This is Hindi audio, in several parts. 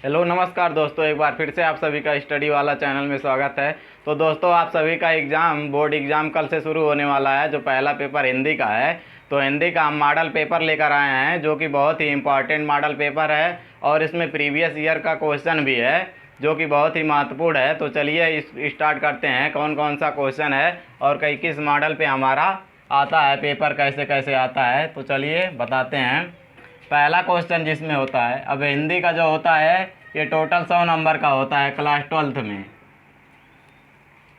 हेलो नमस्कार दोस्तों, एक बार फिर से आप सभी का स्टडी वाला चैनल में स्वागत है। तो दोस्तों, आप सभी का बोर्ड एग्ज़ाम कल से शुरू होने वाला है। जो पहला पेपर हिंदी का है, तो हिंदी का हम मॉडल पेपर लेकर आए हैं, जो कि बहुत ही इम्पॉर्टेंट मॉडल पेपर है और इसमें प्रीवियस ईयर का क्वेश्चन भी है, जो कि बहुत ही महत्वपूर्ण है। तो चलिए स्टार्ट करते हैं, कौन कौन सा क्वेश्चन है और कई किस मॉडल पे हमारा आता है, पेपर कैसे कैसे आता है। तो चलिए बताते हैं। पहला क्वेश्चन जिसमें होता है, अब हिंदी का जो होता है ये टोटल 100 नंबर का होता है क्लास 12th में।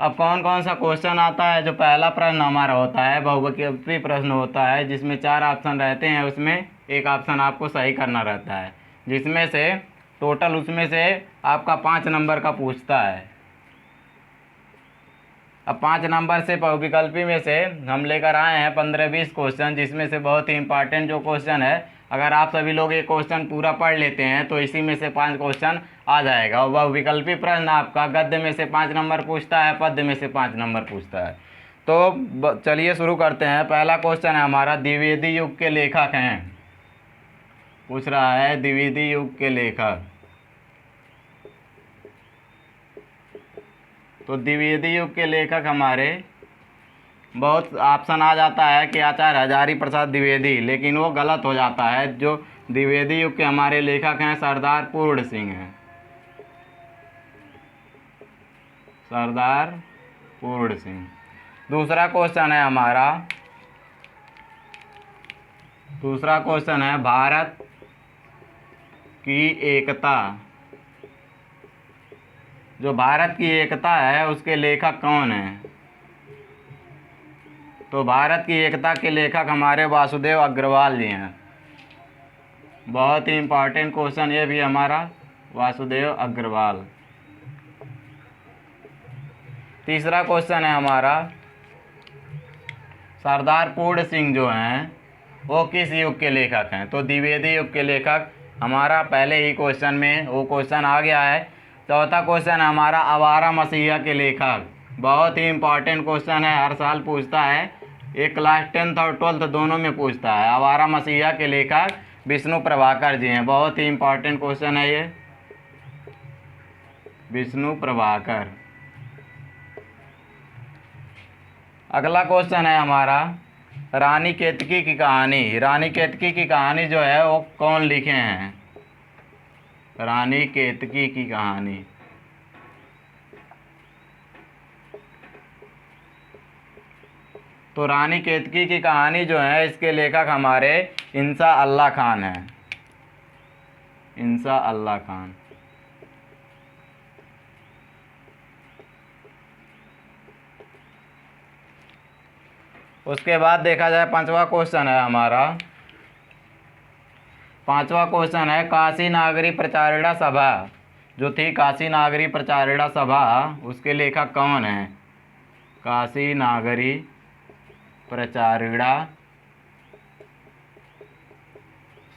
अब कौन कौन सा क्वेश्चन आता है। जो पहला प्रश्न हमारा होता है बहुविकल्पी प्रश्न होता है, जिसमें 4 ऑप्शन रहते हैं, उसमें एक ऑप्शन आपको सही करना रहता है, जिसमें से टोटल उसमें से आपका 5 नंबर का पूछता है। अब 5 नंबर से बहुविकल्पी में से हम लेकर आए हैं 15-20 क्वेश्चन, जिसमें से बहुत ही इंपॉर्टेंट जो क्वेश्चन है, अगर आप सभी लोग ये क्वेश्चन पूरा पढ़ लेते हैं तो इसी में से 5 क्वेश्चन आ जाएगा। और बहुविकल्पी प्रश्न आपका गद्य में से 5 नंबर पूछता है, पद्य में से 5 नंबर पूछता है। तो चलिए शुरू करते हैं। पहला क्वेश्चन है हमारा, द्विवेदी युग के लेखक हैं, पूछ रहा है द्विवेदी युग के लेखक। तो द्विवेदी युग के लेखक हमारे बहुत ऑप्शन आ जाता है कि आचार्य हजारी प्रसाद द्विवेदी, लेकिन वो गलत हो जाता है। जो द्विवेदी युग के हमारे लेखक हैं सरदार पूर्ण सिंह हैं, सरदार पूर्ण सिंह। दूसरा क्वेश्चन है हमारा, दूसरा क्वेश्चन है भारत की एकता। जो भारत की एकता है उसके लेखक कौन हैं। तो भारत की एकता के लेखक हमारे वासुदेव अग्रवाल जी हैं। बहुत ही इम्पॉर्टेंट क्वेश्चन ये भी हमारा, वासुदेव अग्रवाल। तीसरा क्वेश्चन है हमारा, सरदार पूर्ण सिंह जो हैं वो किस युग के लेखक हैं। तो द्विवेदी युग के लेखक हमारा पहले ही क्वेश्चन में वो क्वेश्चन आ गया है। चौथा क्वेश्चन हमारा, आवारा मसीहा के लेखक। बहुत ही इम्पॉर्टेंट क्वेश्चन है, हर साल पूछता है, ये क्लास 10th और 12th दोनों में पूछता है। आवारा मसीहा के लेखक विष्णु प्रभाकर जी हैं। बहुत ही इम्पॉर्टेंट क्वेश्चन है ये, विष्णु प्रभाकर। अगला क्वेश्चन है हमारा, रानी केतकी की कहानी। रानी केतकी की कहानी जो है वो कौन लिखे हैं। रानी केतकी की कहानी, तो रानी केतकी की कहानी जो है इसके लेखक हमारे इंसा अल्लाह खान हैं, इंसा अल्लाह खान। उसके बाद देखा जाए पांचवा क्वेश्चन है हमारा, पांचवा क्वेश्चन है, काशी नागरी प्रचारिणा सभा जो थी, काशी नागरी प्रचारिणा सभा, उसके लेखक कौन हैं। काशी नागरी प्रचारिणा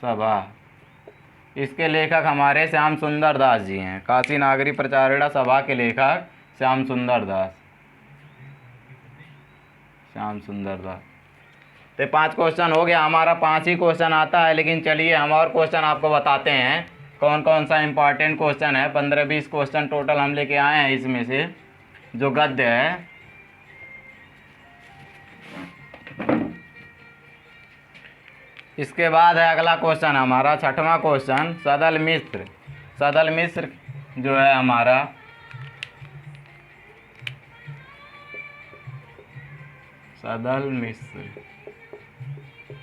सभा, इसके लेखक हमारे श्याम सुंदर दास जी हैं। काशी नागरी प्रचारिणा सभा के लेखक श्याम सुंदर दास, श्याम सुंदर दास। तो 5 क्वेश्चन हो गया हमारा, 5 ही क्वेश्चन आता है, लेकिन चलिए हम और क्वेश्चन आपको बताते हैं कौन कौन सा इंपॉर्टेंट क्वेश्चन है। 15-20 क्वेश्चन टोटल हम लेके आए हैं। इसमें से जो गद्य है, इसके बाद है अगला क्वेश्चन हमारा, छठवां क्वेश्चन, सदल मिश्र। सदल मिश्र जो है हमारा, सदल मिश्र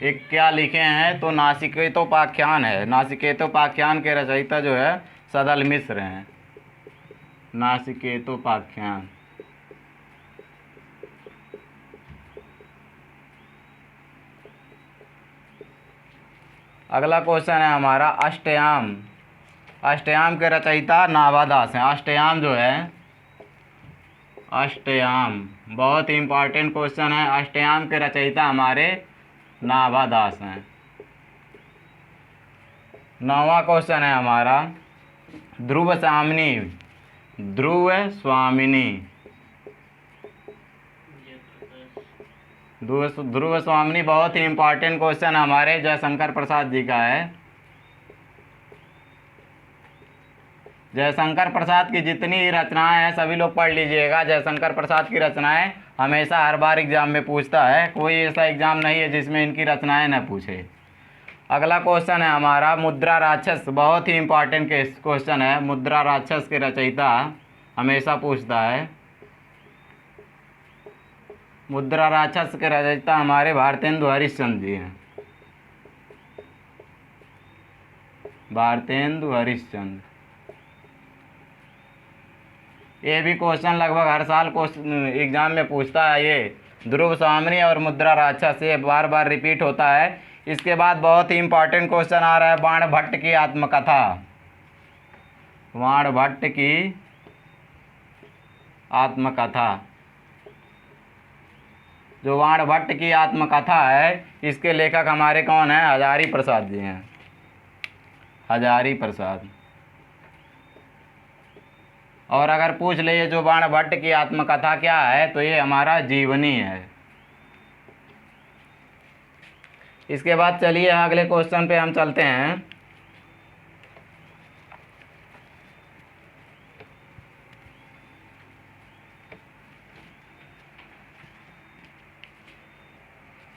एक क्या लिखे हैं। तो नासिकेतोपाख्यान है, नासिकेतोपाख्यान के रचयिता जो है सदल मिश्र हैं, नासिकेतोपाख्यान। अगला क्वेश्चन है हमारा, अष्टयाम। अष्टयाम के रचयिता नाभादास हैं। अष्टयाम जो है, अष्टयाम बहुत ही इंपॉर्टेंट क्वेश्चन है। अष्टयाम के रचयिता हमारे नाभादास हैं। 9वां क्वेश्चन है हमारा, ध्रुव स्वामिनी। ध्रुव स्वामिनी, ध्रुव स्वामिनी बहुत ही इंपॉर्टेंट क्वेश्चन हमारे जयशंकर प्रसाद जी का है। जयशंकर प्रसाद की जितनी रचनाएं हैं सभी लोग पढ़ लीजिएगा। जयशंकर प्रसाद की रचनाएं हमेशा हर बार एग्जाम में पूछता है, कोई ऐसा एग्जाम नहीं है जिसमें इनकी रचनाएं न पूछे। अगला क्वेश्चन है हमारा मुद्रा राक्षस, बहुत ही इंपॉर्टेंट क्वेश्चन है। मुद्रा राक्षस के रचयिता हमेशा पूछता है। मुद्रा राक्षस के रचयिता हमारे भारतेंदु हरिश्चंद्र जी हैं। भारतेंदु हरिश्चंद्र। ये भी क्वेश्चन लगभग हर साल एग्जाम में पूछता है। ये ध्रुव स्वामिनी और मुद्रा राक्षस, ये बार बार रिपीट होता है। इसके बाद बहुत ही इंपॉर्टेंट क्वेश्चन आ रहा है बाणभट्ट की आत्मकथा। बाणभट्ट की आत्मकथा, जो बाणभट्ट की आत्मकथा है इसके लेखक हमारे कौन हैं? हजारी प्रसाद जी हैं। हजारी प्रसाद। और अगर पूछ ले ये जो बाणभट्ट की आत्मकथा क्या है, तो ये हमारा जीवनी है। इसके बाद चलिए अगले क्वेश्चन पे हम चलते हैं।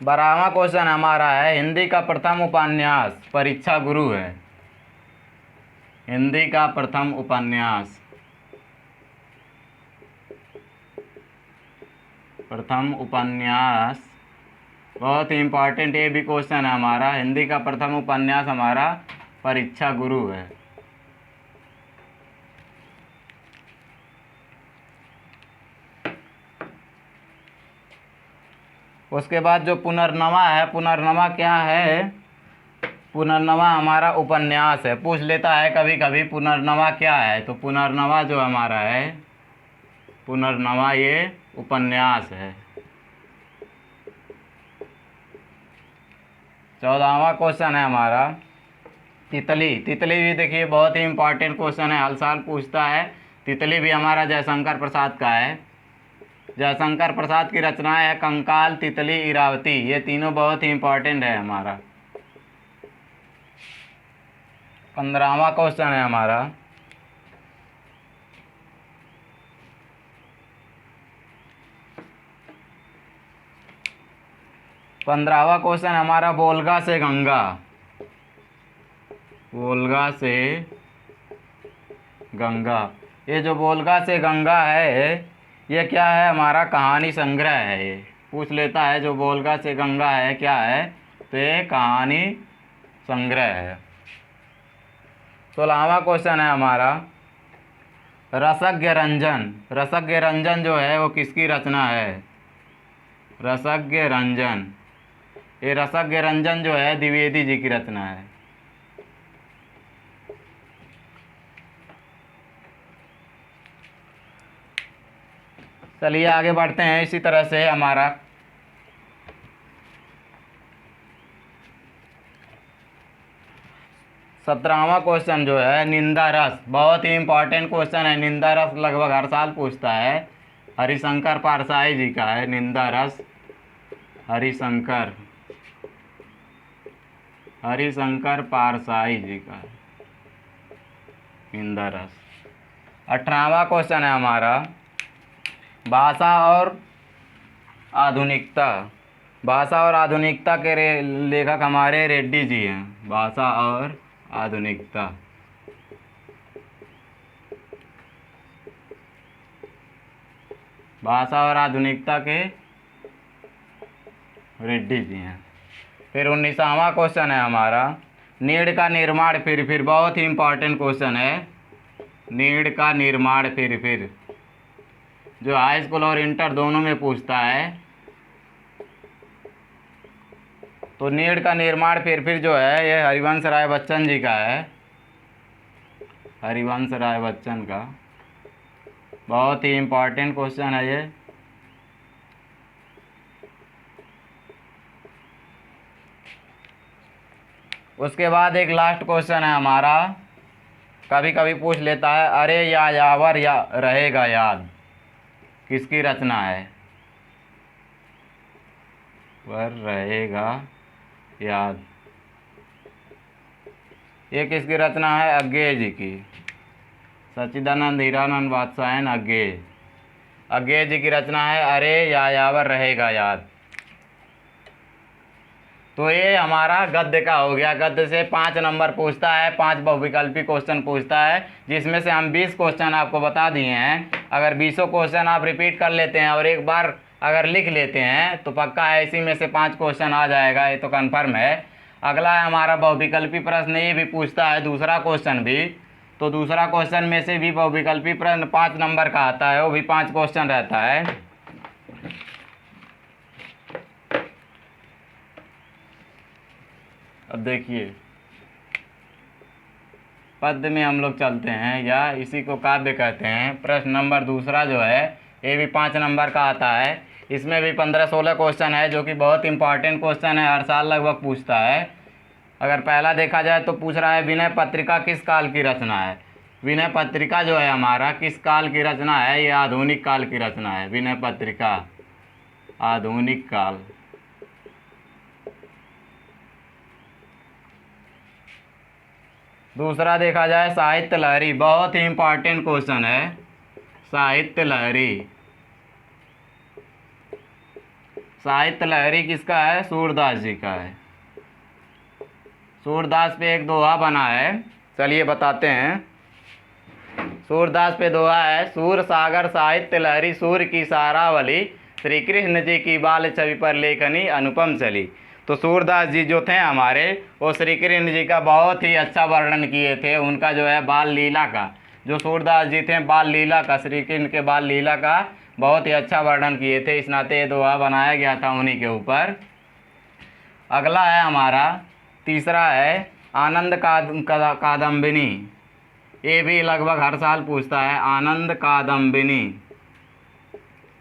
बारहवां क्वेश्चन हमारा है हिंदी का प्रथम उपन्यास, परीक्षा गुरु है। हिंदी का प्रथम उपन्यास, प्रथम उपन्यास बहुत ही इंपॉर्टेंट ये भी क्वेश्चन है हमारा। हिंदी का प्रथम उपन्यास हमारा परीक्षा गुरु है। उसके बाद जो पुनर्नवा है, पुनर्नवा क्या है? पुनर्नवा हमारा उपन्यास है। पूछ लेता है कभी कभी पुनर्नवा क्या है, तो पुनर्नवा जो हमारा है, पुनर्नवा ये उपन्यास है। 14वां क्वेश्चन है हमारा तितली। तितली भी देखिए बहुत ही इंपॉर्टेंट क्वेश्चन है, हर साल पूछता है। तितली भी हमारा जयशंकर प्रसाद का है। जयशंकर प्रसाद की रचनाएं है कंकाल, तितली, इरावती, ये तीनों बहुत ही इंपॉर्टेंट है हमारा। 15वां क्वेश्चन है हमारा 15वां क्वेश्चन हमारा वोल्गा से गंगा। वोल्गा से गंगा, ये जो वोल्गा से गंगा है ये क्या है? हमारा कहानी संग्रह है। ये पूछ लेता है जो वोल्गा से गंगा है क्या है, तो ये कहानी संग्रह है। 16वां क्वेश्चन है हमारा रसज्ञ रंजन। रसज्ञ रंजन जो है वो किसकी रचना है? रसज्ञ रंजन, ये रसज्ञ रंजन जो है द्विवेदी जी की रचना है। चलिए आगे बढ़ते हैं। इसी तरह से हमारा 17वां क्वेश्चन जो है निंदा रस, बहुत ही इंपॉर्टेंट क्वेश्चन है। निंदा रस लगभग हर साल पूछता है। हरिशंकर पारसाई जी का है निंदा रस। हरिशंकर पारसाई जी का है निंदा रस। 18वां क्वेश्चन है हमारा भाषा और आधुनिकता। भाषा और आधुनिकता के लेखक हमारे रेड्डी जी हैं। भाषा और आधुनिकता, भाषा और आधुनिकता के रेड्डी जी हैं। फिर 19वां क्वेश्चन है हमारा नीड़ का निर्माण फिर, बहुत ही इंपॉर्टेंट क्वेश्चन है। नीड़ का निर्माण फिर, जो हाई स्कूल और इंटर दोनों में पूछता है। तो नीड़ का निर्माण फिर जो है ये हरिवंश राय बच्चन जी का है। हरिवंश राय बच्चन का बहुत ही इंपॉर्टेंट क्वेश्चन है ये। उसके बाद एक लास्ट क्वेश्चन है हमारा, कभी कभी पूछ लेता है अरे या यावर या रहेगा याद, किसकी रचना है? वर रहेगा याद, ये किसकी रचना है? अज्ञेय जी की। सच्चिदानंद हीरानंद बादशाहन अज्ञे। अज्ञे जी की रचना है अरे यायावर रहेगा याद। तो ये हमारा गद्य का हो गया। गद्य से 5 नंबर पूछता है, 5 बहुविकल्पी क्वेश्चन पूछता है, जिसमें से हम 20 क्वेश्चन आपको बता दिए हैं। अगर 20 क्वेश्चन आप रिपीट कर लेते हैं और एक बार अगर लिख लेते हैं तो पक्का है इसी में से 5 क्वेश्चन आ जाएगा, ये तो कन्फर्म है। अगला है हमारा बहुविकल्पी प्रश्न, ये भी पूछता है दूसरा क्वेश्चन भी। तो दूसरा क्वेश्चन में से भी बहुविकल्पी प्रश्न 5 नंबर का आता है, वो भी 5 क्वेश्चन रहता है। अब देखिए पद्य में हम लोग चलते हैं, या इसी को काव्य कहते हैं। प्रश्न नंबर दूसरा जो है ये भी 5 नंबर का आता है। इसमें भी 15-16 क्वेश्चन है, जो कि बहुत इंपॉर्टेंट क्वेश्चन है, हर साल लगभग पूछता है। अगर पहला देखा जाए तो पूछ रहा है विनय पत्रिका किस काल की रचना है। विनय पत्रिका जो है हमारा किस काल की रचना है, ये आधुनिक काल की रचना है। विनय पत्रिका आधुनिक काल। दूसरा देखा जाए साहित्य लहरी, बहुत ही इंपॉर्टेंट क्वेश्चन है। साहित्य लहरी, साहित्य लहरी किसका है, सूरदास जी का है। सूरदास पे एक दोहा बना है, चलिए बताते हैं। सूरदास पे दोहा है, सूर सागर साहित्य लहरी सूर की सारावली, श्री कृष्ण जी की बाल छवि पर लेखनी अनुपम चली। तो सूरदास जी जो थे हमारे, वो श्री कृष्ण जी का बहुत ही अच्छा वर्णन किए थे। उनका जो है बाल लीला का, जो सूरदास जी थे बाल लीला का, श्री कृष्ण के बाल लीला का बहुत ही अच्छा वर्णन किए थे, इस नाते ये दोहा बनाया गया था उन्हीं के ऊपर। अगला है हमारा तीसरा है आनंद कादम्बिनी, ये भी लगभग हर साल पूछता है। आनंद कादम्बिनी,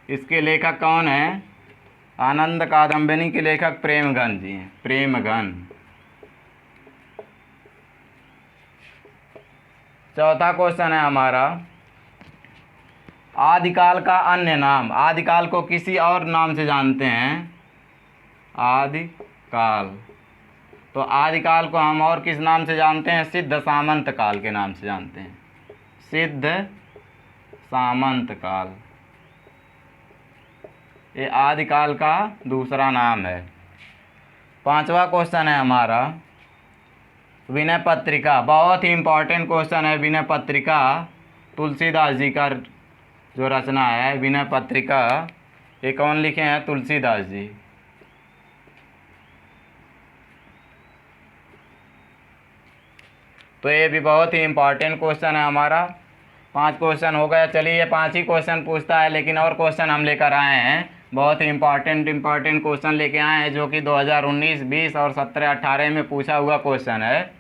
इसके लेखक कौन है, आनंद कादम्बिनी के लेखक प्रेमगन जी हैं, प्रेमगन। चौथा क्वेश्चन है हमारा आदिकाल का अन्य नाम। आदिकाल को किसी और नाम से जानते हैं, आदिकाल। तो आदिकाल को हम और किस नाम से जानते हैं, सिद्ध सामंत काल के नाम से जानते हैं, सिद्ध सामंत काल। ये आदिकाल का दूसरा नाम है। पांचवा क्वेश्चन है हमारा विनय पत्रिका, बहुत ही इंपॉर्टेंट क्वेश्चन है। विनय पत्रिका तुलसीदास जी का जो रचना है, विनय पत्रिका, ये कौन लिखे हैं, तुलसीदास जी। तो ये भी बहुत ही इंपॉर्टेंट क्वेश्चन है हमारा। 5 क्वेश्चन हो गया। चलिए ये 5 ही क्वेश्चन पूछता है, लेकिन और क्वेश्चन हम लेकर आए हैं, बहुत ही इंपॉर्टेंट क्वेश्चन लेके आए हैं, जो कि 2019, 20 और 17, 18 में पूछा हुआ क्वेश्चन है।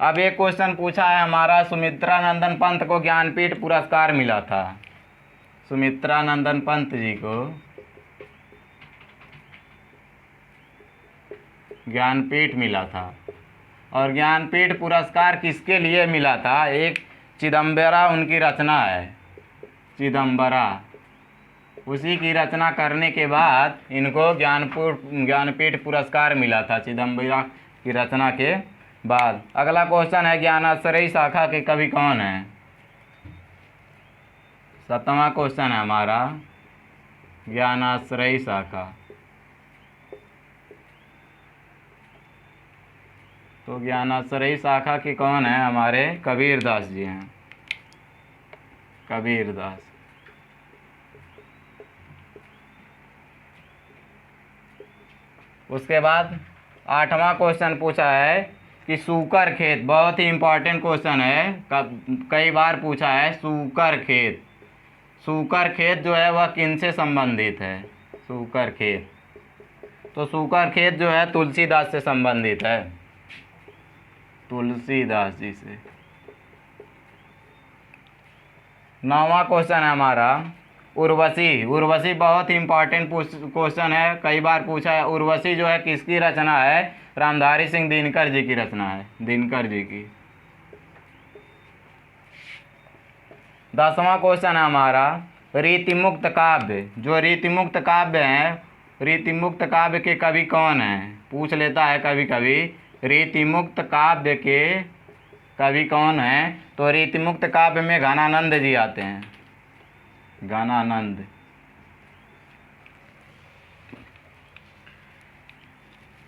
अब एक क्वेश्चन पूछा है हमारा, सुमित्रानंदन पंत को ज्ञानपीठ पुरस्कार मिला था। सुमित्रानंदन पंत जी को ज्ञानपीठ मिला था, और ज्ञानपीठ पुरस्कार किसके लिए मिला था, एक चिदम्बरा उनकी रचना है, चिदम्बरा। उसी की रचना करने के बाद इनको ज्ञानपीठ पुरस्कार मिला था, चिदम्बरा की रचना के बाद। अगला क्वेश्चन है ज्ञानाश्रयी शाखा के कवि कौन है। 7वां क्वेश्चन है हमारा ज्ञानाश्रयी शाखा। तो ज्ञानाश्रयी शाखा के कौन है, हमारे कबीरदास जी हैं, कबीरदास। उसके बाद 8वां क्वेश्चन पूछा है कि सूकर खेत, बहुत ही इंपॉर्टेंट क्वेश्चन है, कई बार पूछा है। सूकर खेत, सूकर खेत जो है वह किनसे संबंधित है, सूकर खेत। तो सूकर खेत जो है तुलसीदास से संबंधित है, तुलसीदास जी से। 9वां क्वेश्चन है हमारा उर्वशी। उर्वशी बहुत ही इंपॉर्टेंट क्वेश्चन है, कई बार पूछा है। उर्वशी जो है किसकी रचना है, रामधारी सिंह दिनकर जी की रचना है, दिनकर जी की। 10वां क्वेश्चन है हमारा रीतिमुक्त काव्य। जो रीतिमुक्त काव्य हैं, रीतिमुक्त काव्य के कवि कौन हैं, पूछ लेता है कभी कभी रीतिमुक्त काव्य के कवि कौन हैं? तो रीतिमुक्त काव्य में घनानंद जी आते हैं, घनानंद।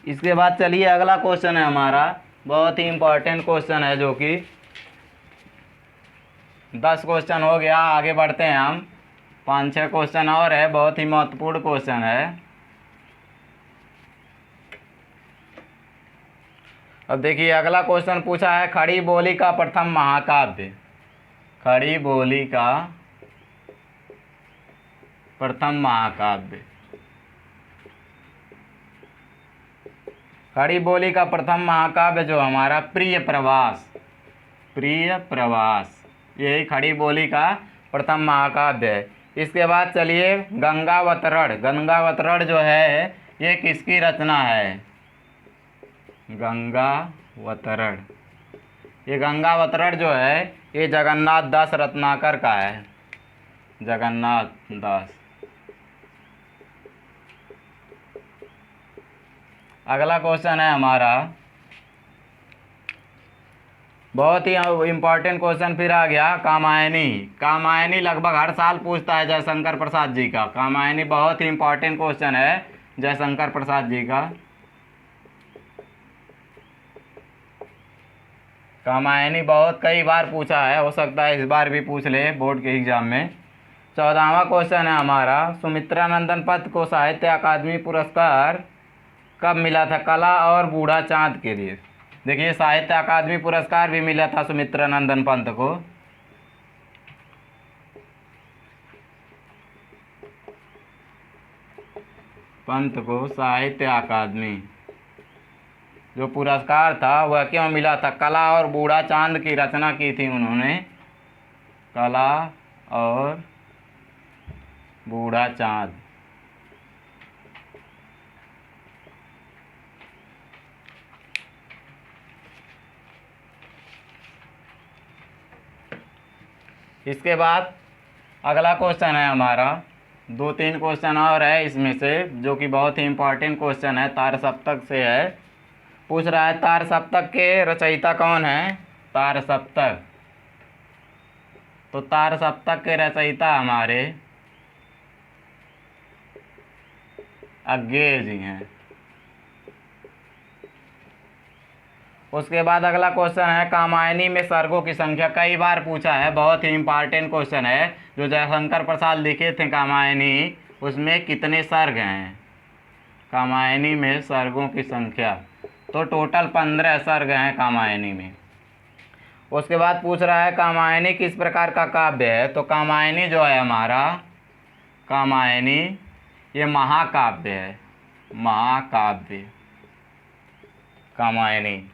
इसके बाद चलिए अगला क्वेश्चन है हमारा, बहुत ही इंपॉर्टेंट क्वेश्चन है, जो कि 10 क्वेश्चन हो गया। आगे बढ़ते हैं हम, 5-6 क्वेश्चन और है, बहुत ही महत्वपूर्ण क्वेश्चन है। अब देखिए अगला क्वेश्चन पूछा है, खड़ी बोली का प्रथम महाकाव्य। खड़ी बोली का प्रथम महाकाव्य। खड़ी बोली का प्रथम महाकाव्य जो हमारा प्रिय प्रवास, प्रिय प्रवास, यही खड़ी बोली का प्रथम महाकाव्य है। इसके बाद चलिए गंगावतरण। गंगावतरण जो है ये किसकी रचना है? गंगावतरण, ये गंगावतरण जो है ये जगन्नाथ दास रत्नाकर का है, जगन्नाथ दास। अगला क्वेश्चन है हमारा, बहुत ही इम्पोर्टेंट क्वेश्चन फिर आ गया, कामायनी। कामायनी लगभग हर साल पूछता है जयशंकर प्रसाद जी का। कामायनी बहुत ही इम्पोर्टेंट क्वेश्चन है जयशंकर प्रसाद जी का। कामायनी बहुत कई बार पूछा है, हो सकता है इस बार भी पूछ ले बोर्ड के एग्जाम में। 14वां क्वेश्चन है हमारा, सुमित्रा नंदन पन्त को साहित्य अकादमी पुरस्कार कब मिला था? कला और बूढ़ा चाँद के लिए। देखिए साहित्य अकादमी पुरस्कार भी मिला था सुमित्रा नंदन पन्त को। पंत को साहित्य अकादमी जो पुरस्कार था वह क्यों मिला था? कला और बूढ़ा चाँद की रचना की थी उन्होंने, कला और बूढ़ा चाँद। इसके बाद अगला क्वेश्चन है हमारा, 2-3 क्वेश्चन और है इसमें से, जो कि बहुत ही इम्पोर्टेंट क्वेश्चन है, तार सप्तक से है। पूछ रहा है तार सप्तक के रचयिता कौन है? तार सप्तक, तो तार सप्तक के रचयिता हमारे अज्ञेय जी हैं। उसके बाद अगला क्वेश्चन है, कामायनी में सर्गों की संख्या। कई बार पूछा है, बहुत ही इम्पोर्टेंट क्वेश्चन है, जो जयशंकर प्रसाद लिखे थे कामायनी, उसमें कितने सर्ग हैं? कामायनी में सर्गों की संख्या, तो टोटल 15 सर्ग हैं कामायनी में। उसके बाद पूछ रहा है कामायनी किस प्रकार का काव्य है? तो कामायनी जो है हमारा, कामायनी ये महाकाव्य है, महाकाव्य कामायनी।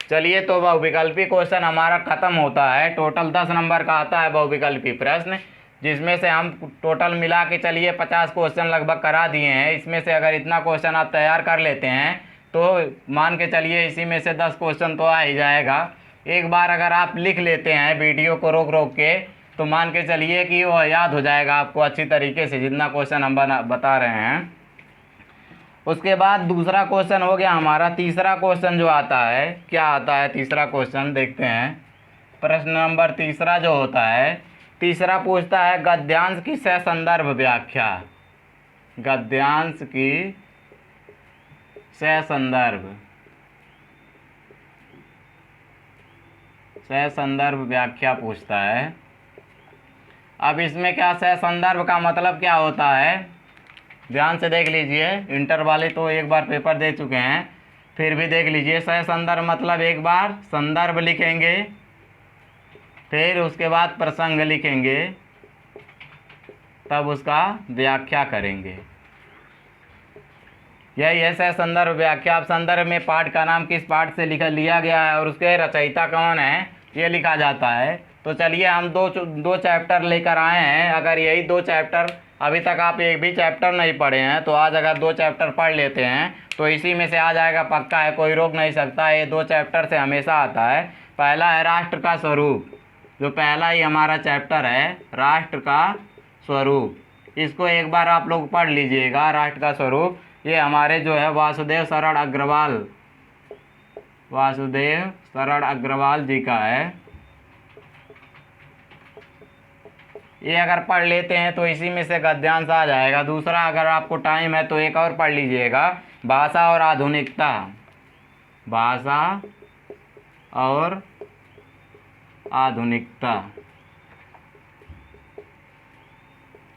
चलिए तो बहुविकल्पी क्वेश्चन हमारा खत्म होता है। टोटल 10 नंबर का आता है बहुविकल्पी प्रश्न, जिसमें से हम टोटल मिला के चलिए 50 क्वेश्चन लगभग करा दिए हैं। इसमें से अगर इतना क्वेश्चन आप तैयार कर लेते हैं तो मान के चलिए इसी में से 10 क्वेश्चन तो आ ही जाएगा। एक बार अगर आप लिख लेते हैं वीडियो को रोक रोक के, तो मान के चलिए कि वो याद हो जाएगा आपको अच्छी तरीके से, जितना क्वेश्चन हम बता रहे हैं। उसके बाद दूसरा क्वेश्चन हो गया हमारा। तीसरा क्वेश्चन जो आता है, क्या आता है तीसरा क्वेश्चन, देखते हैं। प्रश्न नंबर तीसरा जो होता है, तीसरा पूछता है गद्यांश की सह-संदर्भ व्याख्या। गद्यांश की सह-संदर्भ, सह-संदर्भ व्याख्या पूछता है। अब इसमें क्या सह-संदर्भ का मतलब क्या होता है, ध्यान से देख लीजिए। इंटर वाले तो एक बार पेपर दे चुके हैं, फिर भी देख लीजिए। सह-संदर्भ मतलब एक बार संदर्भ लिखेंगे, फिर उसके बाद प्रसंग लिखेंगे, तब उसका व्याख्या करेंगे। यही है सह-संदर्भ व्याख्या। अब संदर्भ में पाठ का नाम किस पाठ से लिया गया है और उसके रचयिता कौन है, ये लिखा जाता है। तो चलिए हम दो चैप्टर लेकर आए हैं। अगर यही 2 चैप्टर, अभी तक आप एक भी चैप्टर नहीं पढ़े हैं, तो आज अगर 2 चैप्टर पढ़ लेते हैं तो इसी में से आ जाएगा, पक्का है, कोई रोक नहीं सकता। ये 2 चैप्टर से हमेशा आता है। पहला है राष्ट्र का स्वरूप, जो पहला ही हमारा चैप्टर है, राष्ट्र का स्वरूप। इसको एक बार आप लोग पढ़ लीजिएगा, राष्ट्र का स्वरूप। ये हमारे जो है वासुदेव शरण अग्रवाल वासुदेव शरण अग्रवाल जी का है। ये अगर पढ़ लेते हैं तो इसी में से गद्यांश आ जाएगा। दूसरा अगर आपको टाइम है तो एक और पढ़ लीजिएगा, भाषा और आधुनिकता। भाषा और आधुनिकता,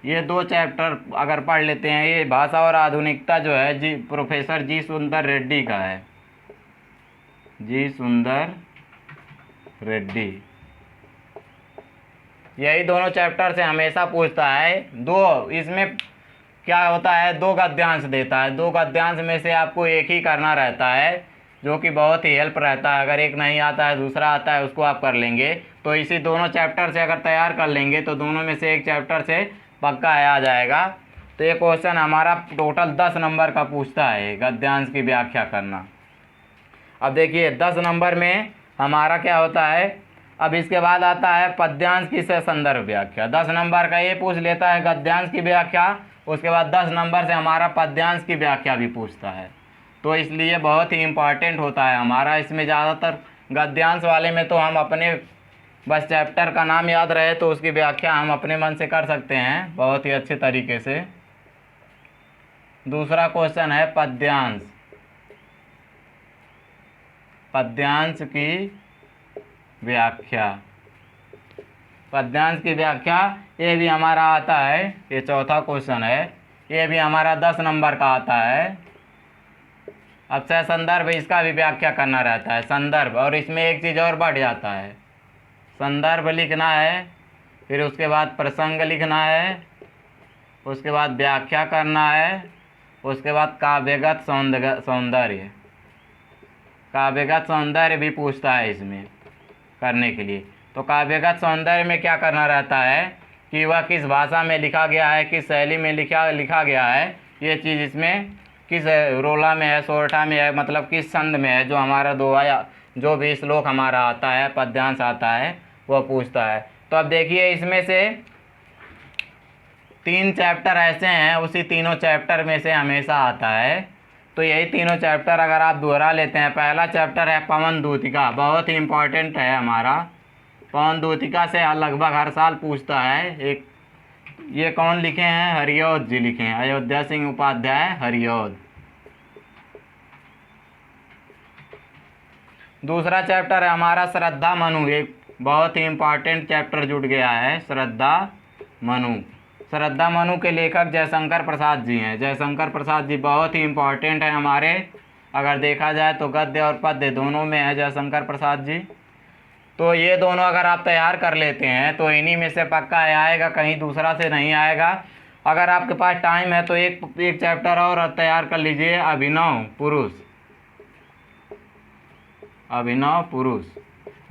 ये 2 चैप्टर अगर पढ़ लेते हैं। ये भाषा और आधुनिकता जो है जी प्रोफेसर जी सुंदर रेड्डी का है, जी सुंदर रेड्डी। यही दोनों चैप्टर से हमेशा पूछता है। इसमें क्या होता है, 2 गद्यांश देता है। 2 गद्यांश में से आपको एक ही करना रहता है, जो कि बहुत ही हेल्प रहता है। अगर एक नहीं आता है दूसरा आता है, उसको आप कर लेंगे। तो इसी दोनों चैप्टर से अगर तैयार कर लेंगे तो दोनों में से एक चैप्टर से पक्का आ जाएगा। तो ये क्वेश्चन हमारा टोटल 10 नंबर का पूछता है, गद्यांश की व्याख्या करना। अब देखिए 10 नंबर में हमारा क्या होता है। अब इसके बाद आता है पद्यांश की से संदर्भ व्याख्या। 10 नंबर का ये पूछ लेता है गद्यांश की व्याख्या, उसके बाद 10 नंबर से हमारा पद्यांश की व्याख्या भी पूछता है। तो इसलिए बहुत ही इम्पॉर्टेंट होता है हमारा। इसमें ज़्यादातर गद्यांश वाले में तो हम अपने बस चैप्टर का नाम याद रहे तो उसकी व्याख्या हम अपने मन से कर सकते हैं बहुत ही अच्छे तरीके से। दूसरा क्वेश्चन है पद्यांश। पद्यांश की व्याख्या। पद्यांश की व्याख्या ये भी हमारा आता है। ये चौथा क्वेश्चन है, ये भी हमारा 10 नंबर का आता है। अब से संदर्भ, इसका भी व्याख्या करना रहता है, संदर्भ। और इसमें एक चीज़ और बढ़ जाता है, संदर्भ लिखना है, फिर उसके बाद प्रसंग लिखना है, उसके बाद व्याख्या करना है, उसके बाद काव्यगत सौंदर्य। काव्यगत सौंदर्य भी पूछता है इसमें करने के लिए। तो काव्यगत सौंदर्य में क्या करना रहता है कि वह किस भाषा में लिखा गया है, किस शैली में लिखा गया है, ये चीज़ इसमें किस रोला में है, सोरठा में है, मतलब किस छंद में है। जो हमारा दोहा या जो भी श्लोक हमारा आता है, पद्यांश आता है, वह पूछता है। तो अब देखिए इसमें से 3 चैप्टर ऐसे हैं, उसी तीनों चैप्टर में से हमेशा आता है। तो यही तीनों चैप्टर अगर आप दोहरा लेते हैं। पहला चैप्टर है पवन दूतिका, बहुत ही इम्पोर्टेंट है हमारा। पवन दूतिका से लगभग हर साल पूछता है। एक ये कौन लिखे हैं, हरिऔध जी लिखे हैं, अयोध्या सिंह उपाध्याय हरिऔध। दूसरा चैप्टर है हमारा श्रद्धा मनु, एक बहुत ही इम्पोर्टेंट चैप्टर जुड़ गया है, श्रद्धा मनु। श्रद्धा मनु के लेखक जयशंकर प्रसाद जी हैं। जयशंकर प्रसाद जी बहुत ही इम्पोर्टेंट है हमारे। अगर देखा जाए तो गद्य और पद्य दोनों में है जयशंकर प्रसाद जी। तो ये दोनों अगर आप तैयार कर लेते हैं तो इन्हीं में से पक्का आएगा, कहीं दूसरा से नहीं आएगा। अगर आपके पास टाइम है तो एक चैप्टर और तैयार कर लीजिए, अभिनव पुरुष। अभिनव पुरुष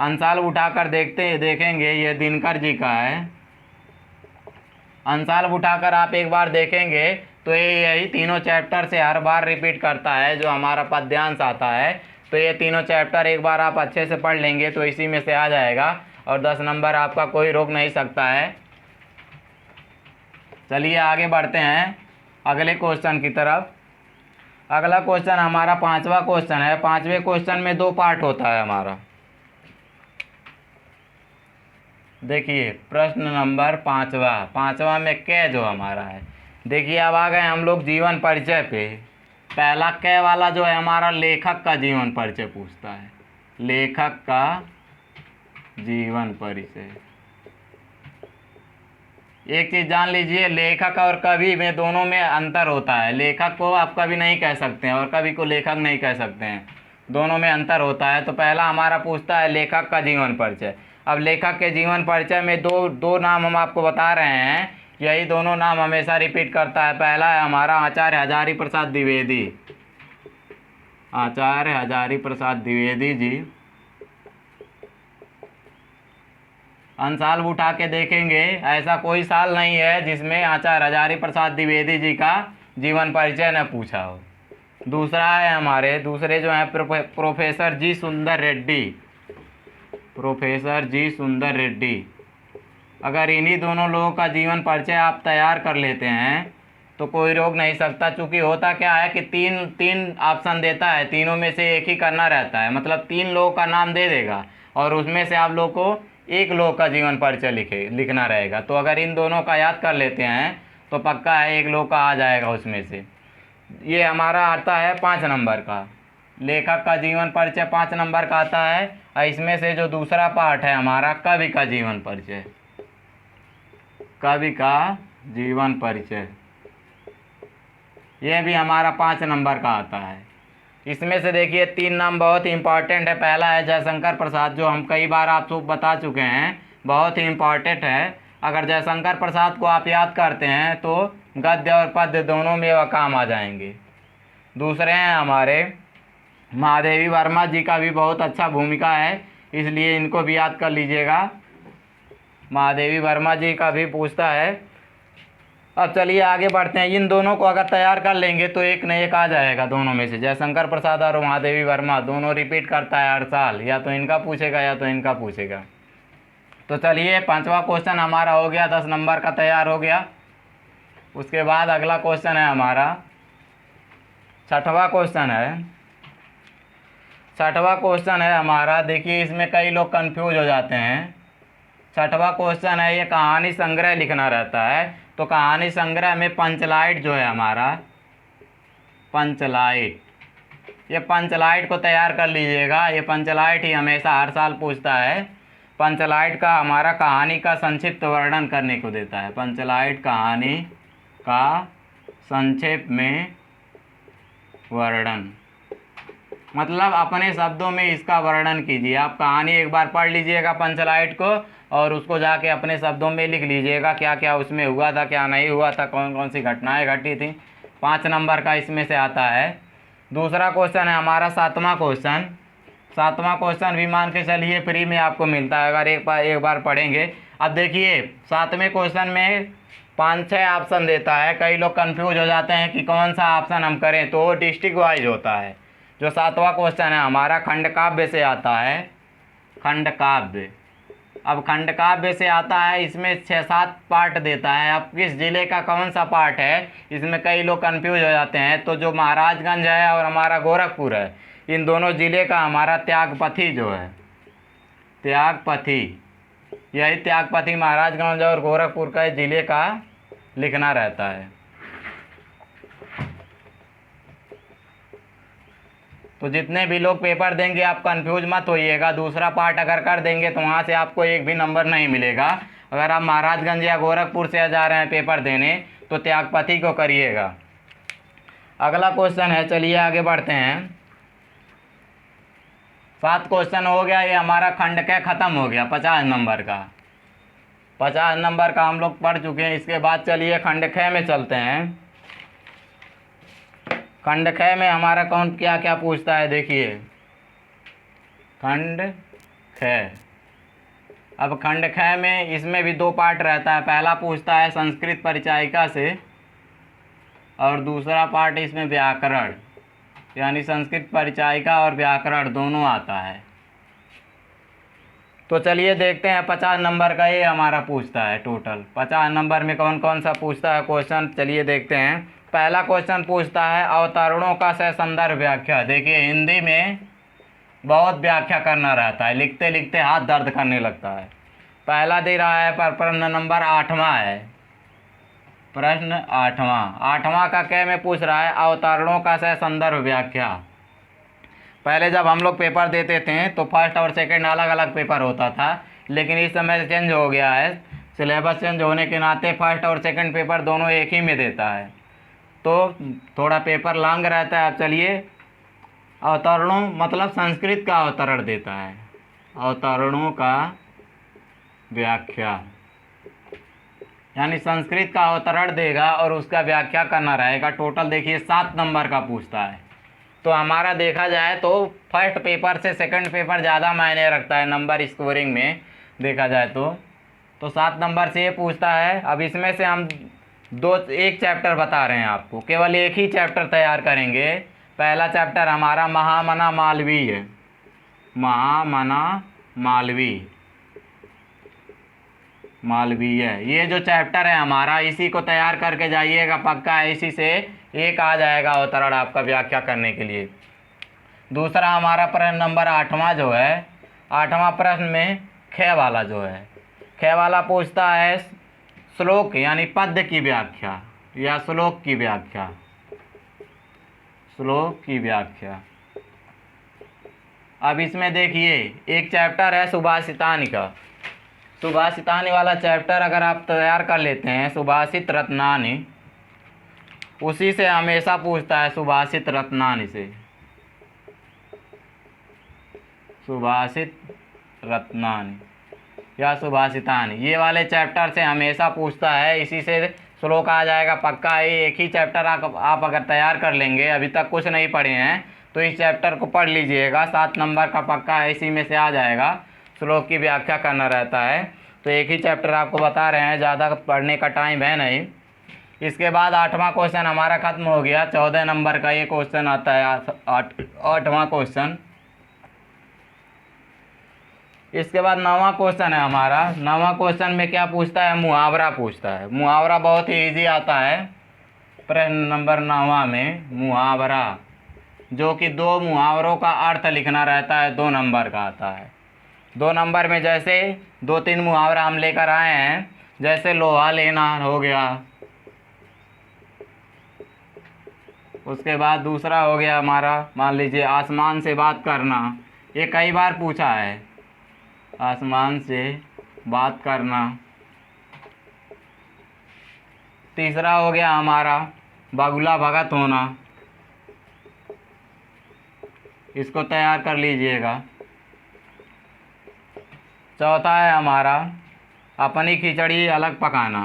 अंशाल उठाकर देखेंगे, ये दिनकर जी का है। अंशाल उठाकर आप एक बार देखेंगे तो ये यही तीनों चैप्टर से हर बार रिपीट करता है जो हमारा पद्यांश आता है। तो ये तीनों चैप्टर एक बार आप अच्छे से पढ़ लेंगे तो इसी में से आ जाएगा और 10 नंबर आपका कोई रोक नहीं सकता है। चलिए आगे बढ़ते हैं अगले क्वेश्चन की तरफ। अगला क्वेश्चन हमारा 5वां क्वेश्चन है। 5वें क्वेश्चन में 2 पार्ट होता है हमारा। देखिए प्रश्न नंबर 5वां में कै जो हमारा है। देखिए अब आ गए हम लोग जीवन परिचय पे। पहला कै वाला जो है हमारा लेखक का जीवन परिचय पूछता है। लेखक का जीवन परिचय। एक चीज़ जान लीजिए, लेखक और कवि में दोनों में अंतर होता है। लेखक को आप कवि नहीं कह सकते हैं और कवि को लेखक नहीं कह सकते हैं, दोनों में अंतर होता है। तो पहला हमारा पूछता है लेखक का जीवन परिचय। अब लेखक के जीवन परिचय में दो नाम हम आपको बता रहे हैं, यही दोनों नाम हमेशा रिपीट करता है। पहला है हमारा आचार्य हजारी प्रसाद द्विवेदी। आचार्य हजारी प्रसाद द्विवेदी जी। साल उठा के देखेंगे, ऐसा कोई साल नहीं है जिसमें आचार्य हजारी प्रसाद द्विवेदी जी का जीवन परिचय न पूछा हो। दूसरा है हमारे दूसरे जो हैं प्रोफेसर जी सुंदर रेड्डी। प्रोफेसर जी सुंदर रेड्डी। अगर इन्हीं दोनों लोगों का जीवन परिचय आप तैयार कर लेते हैं तो कोई रोक नहीं सकता। चूँकि होता क्या है कि तीन तीन ऑप्शन देता है, तीनों में से एक ही करना रहता है, मतलब 3 लोगों का नाम दे देगा और उसमें से आप लोग को एक लोग का जीवन परिचय लिखना रहेगा। तो अगर इन दोनों का याद कर लेते हैं तो पक्का है एक लोग का आ जाएगा उसमें से। ये हमारा आता है 5 नंबर का, लेखक का जीवन परिचय 5 नंबर का आता है। और इसमें से जो दूसरा पार्ट है हमारा कवि का जीवन परिचय, कवि का जीवन परिचय, यह भी हमारा 5 नंबर का आता है। इसमें से देखिए 3 नाम बहुत ही इम्पॉर्टेंट है। पहला है जयशंकर प्रसाद, जो हम कई बार आपको बता चुके हैं, बहुत ही इम्पॉर्टेंट है। अगर जयशंकर प्रसाद को आप याद करते हैं तो गद्य और पद्य दोनों में वह काम आ जाएंगे। दूसरे हैं हमारे महादेवी वर्मा जी का भी बहुत अच्छा भूमिका है, इसलिए इनको भी याद कर लीजिएगा। महादेवी वर्मा जी का भी पूछता है। अब चलिए आगे बढ़ते हैं। इन दोनों को अगर तैयार कर लेंगे तो एक न एक आ जाएगा दोनों में से। जयशंकर प्रसाद और महादेवी वर्मा दोनों रिपीट करता है हर साल, या तो इनका पूछेगा या तो इनका पूछेगा। तो चलिए 5वां क्वेश्चन हमारा हो गया, 10 नंबर का तैयार हो गया। उसके बाद अगला क्वेश्चन है हमारा 6वां क्वेश्चन है। 6वां क्वेश्चन है हमारा, देखिए इसमें कई लोग कंफ्यूज हो जाते हैं। 6वां क्वेश्चन है, ये कहानी संग्रह लिखना रहता है। तो कहानी संग्रह में पंचलाइट जो है हमारा, पंचलाइट, ये पंचलाइट को तैयार कर लीजिएगा। ये पंचलाइट ही हमेशा हर साल पूछता है। पंचलाइट का हमारा कहानी का संक्षिप्त वर्णन करने को देता है। पंचलाइट कहानी का संक्षेप में वर्णन, मतलब अपने शब्दों में इसका वर्णन कीजिए। आप कहानी एक बार पढ़ लीजिएगा पंचलाइट को और उसको जाके अपने शब्दों में लिख लीजिएगा, क्या क्या उसमें हुआ था, क्या नहीं हुआ था, कौन कौन सी घटनाएं घटी थी। 5 नंबर का इसमें से आता है। दूसरा क्वेश्चन है हमारा 7वां क्वेश्चन। 7वां क्वेश्चन भी मान के चलिए फ्री में आपको मिलता है अगर एक बार पढ़ेंगे। अब देखिए 7वें क्वेश्चन में 5-6 ऑप्शन देता है। कई लोग कंफ्यूज हो जाते हैं कि कौन सा ऑप्शन हम करें, तो वो डिस्ट्रिक्ट वाइज होता है। जो 7वां क्वेश्चन है हमारा खंड काव्य से आता है, खंड काव्य। अब खंड काव्य से आता है, इसमें 6-7 पार्ट देता है। अब किस जिले का कौन सा पार्ट है, इसमें कई लोग कंफ्यूज हो जाते हैं। तो जो महाराजगंज है और हमारा गोरखपुर है, इन दोनों जिले का हमारा त्यागपथी जो है, त्यागपथी, यही त्यागपथी महाराजगंज और गोरखपुर का जिले का लिखना रहता है। तो जितने भी लोग पेपर देंगे आप कंफ्यूज मत होइएगा। दूसरा पार्ट अगर कर देंगे तो वहाँ से आपको एक भी नंबर नहीं मिलेगा। अगर आप महाराजगंज या गोरखपुर से जा रहे हैं पेपर देने तो त्यागपथी को करिएगा। अगला क्वेश्चन है, चलिए आगे बढ़ते हैं। 7 क्वेश्चन हो गया, ये हमारा खंड क खत्म हो गया। 50 नंबर का, 50 नंबर का हम लोग पढ़ चुके हैं। इसके बाद चलिए खंड ख में चलते हैं। खंड ख में हमारा कौन क्या क्या पूछता है, देखिए खंड ख। अब खंड ख में इसमें भी 2 पार्ट रहता है। पहला पूछता है संस्कृत परिचायिका से और दूसरा पार्ट इसमें व्याकरण, यानी संस्कृत परिचायिका और व्याकरण दोनों आता है। तो चलिए देखते हैं 50 नंबर का ये हमारा पूछता है। टोटल 50 नंबर में कौन कौन सा पूछता है क्वेश्चन, चलिए देखते हैं। पहला क्वेश्चन पूछता है अवतरणों का सह संदर्भ व्याख्या। देखिए हिंदी में बहुत व्याख्या करना रहता है, लिखते लिखते हाथ दर्द करने लगता है। पहला दे रहा है पर प्रश्न नंबर 8वां है, प्रश्न 8वां का क्या में पूछ रहा है अवतरणों का सह संदर्भ व्याख्या। पहले जब हम लोग पेपर देते थे तो फर्स्ट और सेकंड अलग अलग पेपर होता था, लेकिन इस समय चेंज हो गया है। सिलेबस चेंज होने के नाते फर्स्ट और सेकंड पेपर दोनों एक ही में देता है, तो थोड़ा पेपर लॉन्ग रहता है। अब चलिए अवतरणों मतलब संस्कृत का अवतरण देता है, अवतरणों का व्याख्या, यानी संस्कृत का अवतरण देगा और उसका व्याख्या करना रहेगा। टोटल देखिए 7 नंबर का पूछता है। तो हमारा देखा जाए तो फर्स्ट पेपर से सेकंड पेपर ज़्यादा मायने रखता है नंबर स्कोरिंग में देखा जाए तो 7 नंबर से ये पूछता है। अब इसमें से हम एक चैप्टर बता रहे हैं आपको, केवल एक ही चैप्टर तैयार करेंगे। पहला चैप्टर हमारा महामना मालवी है, महामना मालवी। मालवीय। ये जो चैप्टर है हमारा, इसी को तैयार करके जाइएगा पक्का है, इसी से एक आ जाएगा अवतरण आपका व्याख्या करने के लिए। दूसरा हमारा प्रश्न नंबर 8वां जो है, 8वां प्रश्न में ख वाला जो है, ख वाला पूछता है श्लोक यानी पद्य की व्याख्या या श्लोक की व्याख्या, श्लोक की व्याख्या। अब इसमें देखिए एक चैप्टर है सुभाषितानि का, सुभाषितानि वाला चैप्टर अगर आप तैयार कर लेते हैं, सुभाषित रत्नानि, उसी से हमेशा पूछता है, सुभाषित रत्नानि से, सुभाषित रत्नानि या सुभाषितानि, ये वाले चैप्टर से हमेशा पूछता है, इसी से श्लोक आ जाएगा पक्का है। एक ही चैप्टर आप अगर तैयार कर लेंगे, अभी तक कुछ नहीं पढ़े हैं तो इस चैप्टर को पढ़ लीजिएगा, 7 नंबर का पक्का है, इसी में से आ जाएगा। श्लोक की व्याख्या करना रहता है, तो एक ही चैप्टर आपको बता रहे हैं, ज़्यादा पढ़ने का टाइम है नहीं। इसके बाद 8वां क्वेश्चन हमारा खत्म हो गया, 14 नंबर का ये क्वेश्चन आता है, 8वां क्वेश्चन। इसके बाद 9वां क्वेश्चन है हमारा। 9वां क्वेश्चन में क्या पूछता है, मुहावरा पूछता है। मुहावरा बहुत ही ईजी आता है। प्रश्न नंबर 9वां में मुहावरा, जो कि 2 मुहावरों का अर्थ लिखना रहता है, 2 नंबर का आता है। 2 नंबर में जैसे 2-3 मुहावरा हम लेकर आए हैं, जैसे लोहा लेना हो गया, उसके बाद दूसरा हो गया हमारा, मान लीजिए आसमान से बात करना, ये कई बार पूछा है, आसमान से बात करना। तीसरा हो गया हमारा बगुला भगत होना, इसको तैयार कर लीजिएगा। चौथा है हमारा अपनी खिचड़ी अलग पकाना,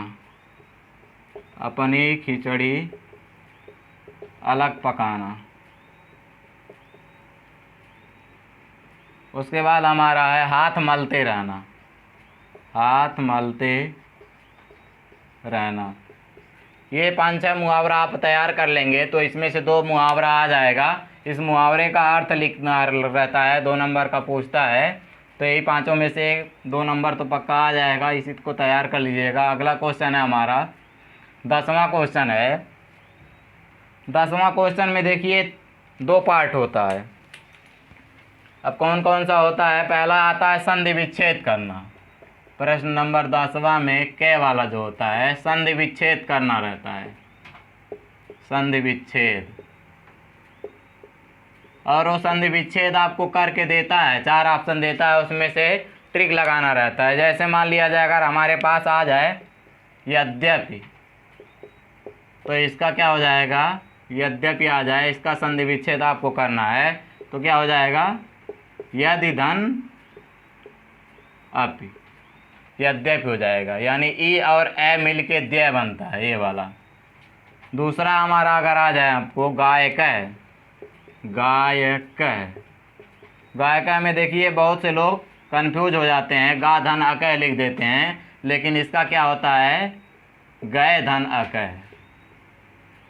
अपनी खिचड़ी अलग पकाना। उसके बाद हमारा है हाथ मलते रहना, हाथ मलते रहना। ये 5-6 मुहावरा आप तैयार कर लेंगे तो इसमें से 2 मुहावरा आ जाएगा। इस मुहावरे का अर्थ लिखना रहता है, 2 नंबर का पूछता है, तो यही 5 में से 2 नंबर तो पक्का आ जाएगा, इसी को तैयार कर लीजिएगा। अगला क्वेश्चन है हमारा 10वां क्वेश्चन है। 10वां क्वेश्चन में देखिए 2 पार्ट होता है। अब कौन कौन सा होता है, पहला आता है संधि विच्छेद करना। प्रश्न नंबर 10वां में क वाला जो होता है, संधि विच्छेद करना रहता है, संधि विच्छेद। और वो संधि विच्छेद आपको करके देता है, 4 ऑप्शन देता है, उसमें से ट्रिक लगाना रहता है। जैसे मान लिया जाए अगर हमारे पास आ जाए यद्यपि, तो इसका क्या हो जाएगा, यद्यपि आ जाए, इसका संधि विच्छेद आपको करना है, तो क्या हो जाएगा, यदि धन अपि, यद्यपि हो जाएगा, यानी ई और ए मिल के द्य बनता है, ये वाला। दूसरा हमारा अगर आ जाए आपको गायक, गायक, गायक में देखिए बहुत से लोग कंफ्यूज हो जाते हैं, गा धन अकय लिख देते हैं, लेकिन इसका क्या होता है, गय धन अकय,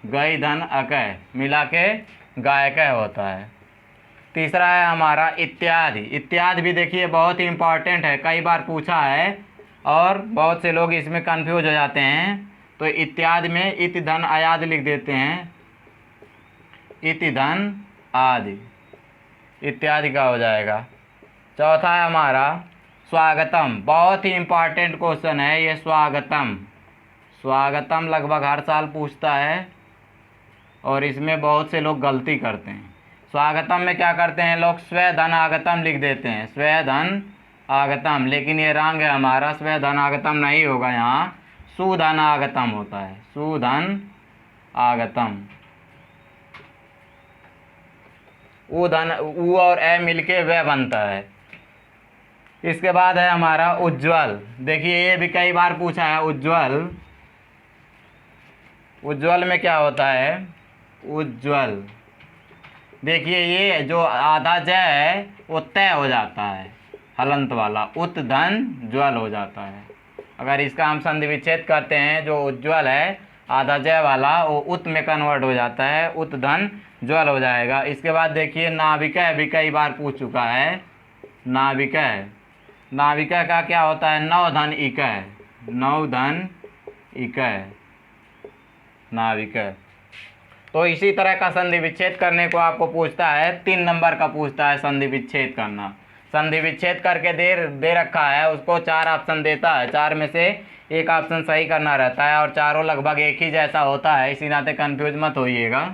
गई धन अकय मिला के गायक होता है। तीसरा है हमारा इत्यादि। इत्यादि भी देखिए बहुत ही इम्पॉर्टेंट है, कई बार पूछा है और बहुत से लोग इसमें कंफ्यूज हो जाते हैं। तो इत्यादि में इति धन आदि लिख देते हैं, इति धन आदि, इत्यादि का हो जाएगा। चौथा है हमारा स्वागतम, बहुत ही इम्पॉर्टेंट क्वेश्चन है ये स्वागतम। स्वागतम लगभग हर साल पूछता है और इसमें बहुत से लोग गलती करते हैं। स्वागतम में क्या करते हैं लोग, स्व धन आगतम लिख देते हैं, स्व धन आगतम, लेकिन ये रंग है हमारा, स्व धन आगतम नहीं होगा, यहाँ सुधन आगतम होता है, सुधन आगतम। उ धन, उ और ए मिलके वह बनता है। इसके बाद है हमारा उज्ज्वल। देखिए ये भी कई बार पूछा है, उज्ज्वल। उज्ज्वल में क्या होता है, उज्ज्वल, देखिए ये जो आधा ज है वो तय हो जाता है, हलंत वाला, उत धन ज्वल हो जाता है। अगर इसका हम संधि विच्छेद करते हैं, जो उज्ज्वल है आधा ज वाला वो उत में कन्वर्ट हो जाता है, उत धन ज्वल हो जाएगा। इसके बाद देखिए नाविका भी कई बार पूछ चुका है, नाविका, नाविका का क्या होता है, नौ धन इक, नौ धन इकय नाविकय। तो इसी तरह का संधि विच्छेद करने को आपको पूछता है, 3 नंबर का पूछता है संधि विच्छेद करना। संधि विच्छेद करके दे रखा है, उसको 4 ऑप्शन देता है, 4 में से एक ऑप्शन सही करना रहता है और चारों लगभग एक ही जैसा होता है, इसी नाते कंफ्यूज मत होइएगा।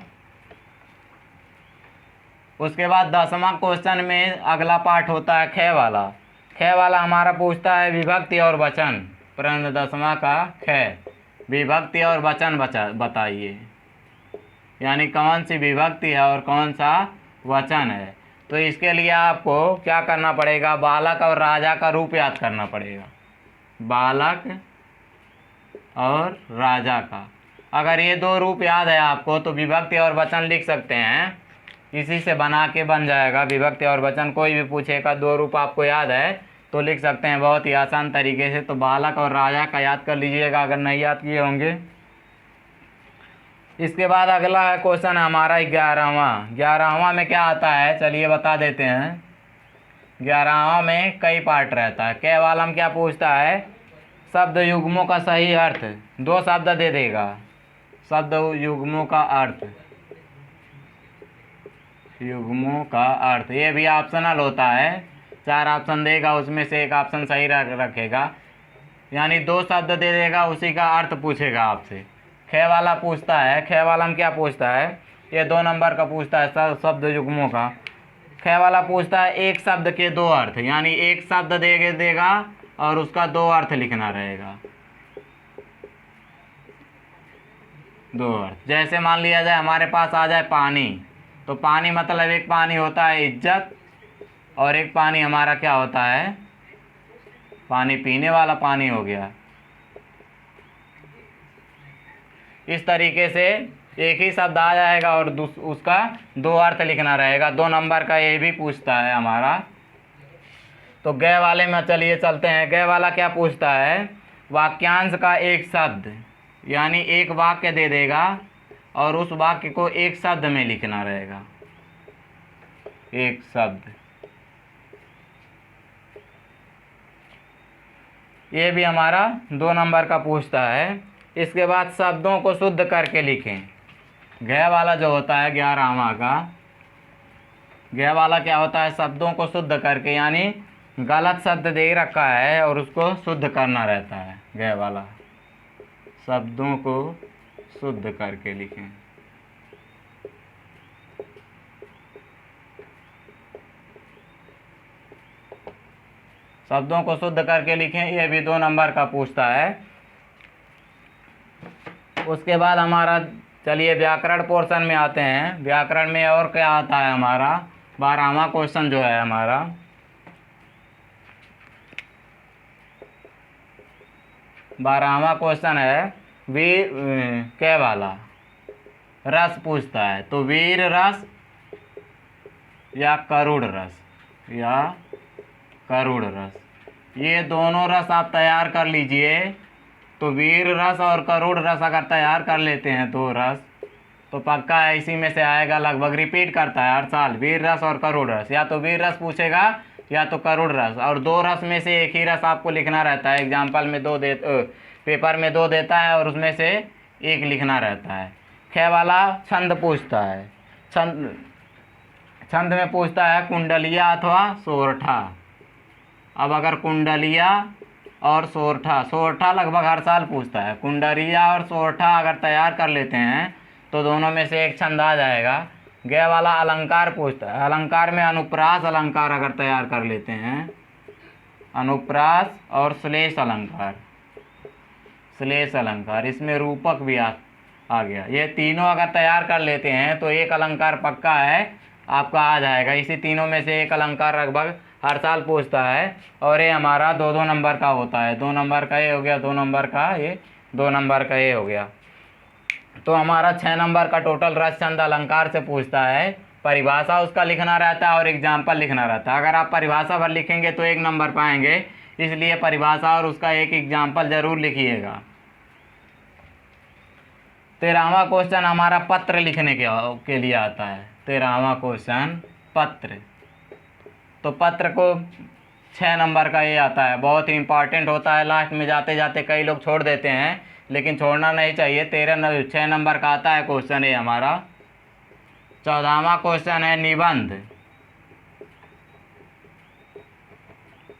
उसके बाद 10वां क्वेश्चन में अगला पार्ट होता है ख वाला। ख वाला हमारा पूछता है विभक्ति और वचन। प्रश्न 10वां का ख, विभक्ति और वचन बताइए, यानी कौन सी विभक्ति है और कौन सा वचन है। तो इसके लिए आपको क्या करना पड़ेगा, बालक और राजा का रूप याद करना पड़ेगा। बालक और राजा का, अगर ये 2 रूप याद है आपको तो विभक्ति और वचन लिख सकते हैं, इसी से बना के बन जाएगा विभक्ति और वचन। कोई भी पूछेगा 2 रूप आपको याद है तो लिख सकते हैं बहुत ही आसान तरीके से। तो बालक और राजा का याद कर लीजिएगा अगर नहीं याद किए होंगे। इसके बाद अगला क्वेश्चन है हमारा 11वां। 11वां में क्या आता है चलिए बता देते हैं। 11वां में कई पार्ट रहता है। क वाला में क्या पूछता है, शब्द युग्मों का सही अर्थ। 2 शब्द दे देगा, शब्द युग्मों का अर्थ, युग्मों का अर्थ। ये भी ऑप्शनल होता है, 4 ऑप्शन देगा, उसमें से एक ऑप्शन सही रखेगा, यानी 2 शब्द दे देगा, उसी का अर्थ पूछेगा आपसे। ख वाला पूछता है, ख वाला में क्या पूछता है, ये 2 नंबर का पूछता है शब्द युग्मों का। ख वाला पूछता है एक शब्द के 2 अर्थ, यानी एक शब्द देगा और उसका 2 अर्थ लिखना रहेगा, 2 अर्थ। जैसे मान लिया जाए हमारे पास आ जाए पानी, तो पानी मतलब एक पानी होता है इज्जत और एक पानी हमारा क्या होता है, पानी पीने वाला पानी हो गया। इस तरीके से एक ही शब्द आ जाएगा और उसका 2 अर्थ लिखना रहेगा। 2 नंबर का ये भी पूछता है हमारा। तो ग वाले में चलिए चलते हैं। ग वाला क्या पूछता है, वाक्यांश का एक शब्द, यानी एक वाक्य दे देगा और उस वाक्य को एक शब्द में लिखना रहेगा, एक शब्द। ये भी हमारा 2 नंबर का पूछता है। इसके बाद शब्दों को शुद्ध करके लिखें। घ वाला जो होता है 11वां का, घ वाला क्या होता है, शब्दों को शुद्ध करके, यानी गलत शब्द दे रखा है और उसको शुद्ध करना रहता है। घ वाला शब्दों को शुद्ध करके लिखें। शब्दों को शुद्ध करके लिखें, ये भी 2 नंबर का पूछता है। उसके बाद हमारा चलिए व्याकरण पोर्शन में आते हैं। व्याकरण में और क्या आता है हमारा, 12वां क्वेश्चन जो है हमारा, 12वां क्वेश्चन है कै वाला रस पूछता है। तो वीर रस या करुड़ रस, या करुड़ रस, ये दोनों रस आप तैयार कर लीजिए। तो वीर रस और करुड़ रस अगर तैयार कर लेते हैं 2 रस, तो पक्का है इसी में से आएगा, लगभग रिपीट करता है हर साल, वीर रस और करुड़ रस। या तो वीर रस पूछेगा या तो करुड़ रस, और 2 रस में से एक ही रस आपको लिखना रहता है। एग्जाम्पल में पेपर में 2 देता है और उसमें से एक लिखना रहता है। ख वाला छंद पूछता है। छंद में पूछता है कुंडलिया अथवा सोरठा। अब अगर कुंडलिया और सोरठा, सोरठा लगभग हर साल पूछता है, कुंडलिया और सोरठा अगर तैयार कर लेते हैं तो दोनों में से एक छंद आ जाएगा। ग वाला अलंकार पूछता है। अलंकार में अनुप्रास अलंकार अगर तैयार कर लेते हैं, अनुप्रास और श्लेष अलंकार, श्लेष अलंकार, इसमें रूपक भी आ गया। ये तीनों अगर तैयार कर लेते हैं तो एक अलंकार पक्का है आपका आ जाएगा। इसी तीनों में से एक अलंकार लगभग हर साल पूछता है और ये हमारा 2-2 नंबर का होता है। 2 नंबर का ये हो गया, 2 नंबर का ये, 2 नंबर का ये हो गया। तो हमारा 6 नंबर का टोटल रस छंद अलंकार से पूछता है। परिभाषा उसका लिखना रहता है और एग्जाम्पल लिखना रहता है। अगर आप परिभाषा भर लिखेंगे तो 1 नंबर पाएंगे, इसलिए परिभाषा और उसका एक एग्जाम्पल जरूर लिखिएगा। 13वां क्वेश्चन हमारा पत्र लिखने के लिए आता है। 13वां क्वेश्चन पत्र। तो पत्र को 6 नंबर का ये आता है, बहुत ही इंपॉर्टेंट होता है। लास्ट में जाते जाते कई लोग छोड़ देते हैं, लेकिन छोड़ना नहीं चाहिए। 6 नंबर का आता है क्वेश्चन ये हमारा। 14वां क्वेश्चन है निबंध।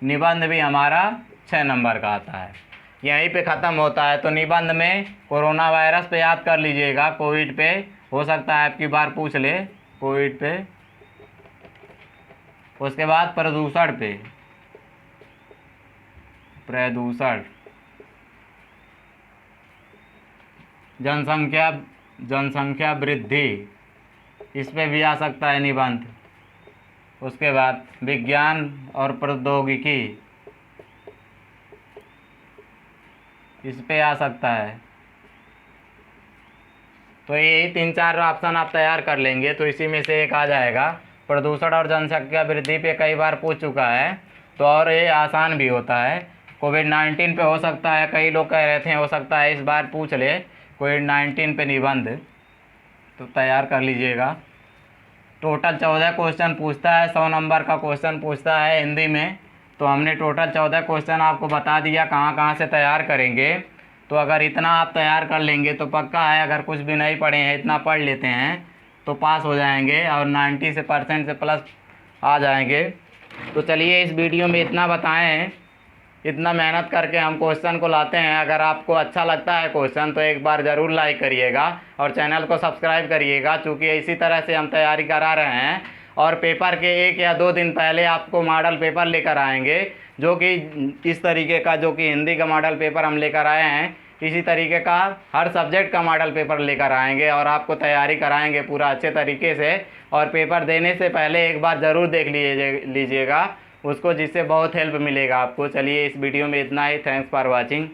निबंध भी हमारा 6 नंबर का आता है, यहीं पे ख़त्म होता है। तो निबंध में कोरोना वायरस पे याद कर लीजिएगा, कोविड पे हो सकता है आपकी बार पूछ ले, कोविड पे। उसके बाद प्रदूषण पे, प्रदूषण। जनसंख्या वृद्धि, इस पे भी आ सकता है निबंध। उसके बाद विज्ञान और प्रौद्योगिकी, इस पे आ सकता है। तो यही 3-4 ऑप्शन आप तैयार कर लेंगे तो इसी में से एक आ जाएगा। प्रदूषण और जनसंख्या वृद्धि पे कई बार पूछ चुका है, तो और ये आसान भी होता है। कोविड-19 पे हो सकता है, कई लोग कह रहे थे हो सकता है इस बार पूछ ले कोविड-19 पे निबंध, तो तैयार कर लीजिएगा। टोटल 14 क्वेश्चन पूछता है, 100 नंबर का क्वेश्चन पूछता है हिंदी में। तो हमने टोटल 14 क्वेश्चन आपको बता दिया कहाँ कहाँ से तैयार करेंगे। तो अगर इतना आप तैयार कर लेंगे तो पक्का है, अगर कुछ भी नहीं पढ़े हैं इतना पढ़ लेते हैं तो पास हो जाएंगे और 90% से प्लस आ जाएंगे। तो चलिए इस वीडियो में इतना बताएं, इतना मेहनत करके हम क्वेश्चन को लाते हैं। अगर आपको अच्छा लगता है क्वेश्चन तो एक बार ज़रूर लाइक करिएगा और चैनल को सब्सक्राइब करिएगा, क्योंकि इसी तरह से हम तैयारी करा रहे हैं। और पेपर के 1 या 2 दिन पहले आपको मॉडल पेपर लेकर आएंगे, जो कि इस तरीके का, जो कि हिंदी का मॉडल पेपर हम लेकर आए हैं, इसी तरीके का हर सब्जेक्ट का मॉडल पेपर लेकर आएंगे और आपको तैयारी कराएंगे पूरा अच्छे तरीके से। और पेपर देने से पहले एक बार ज़रूर देख लीजिएगा उसको, जिससे बहुत हेल्प मिलेगा आपको। चलिए इस वीडियो में इतना ही। Thanks for watching.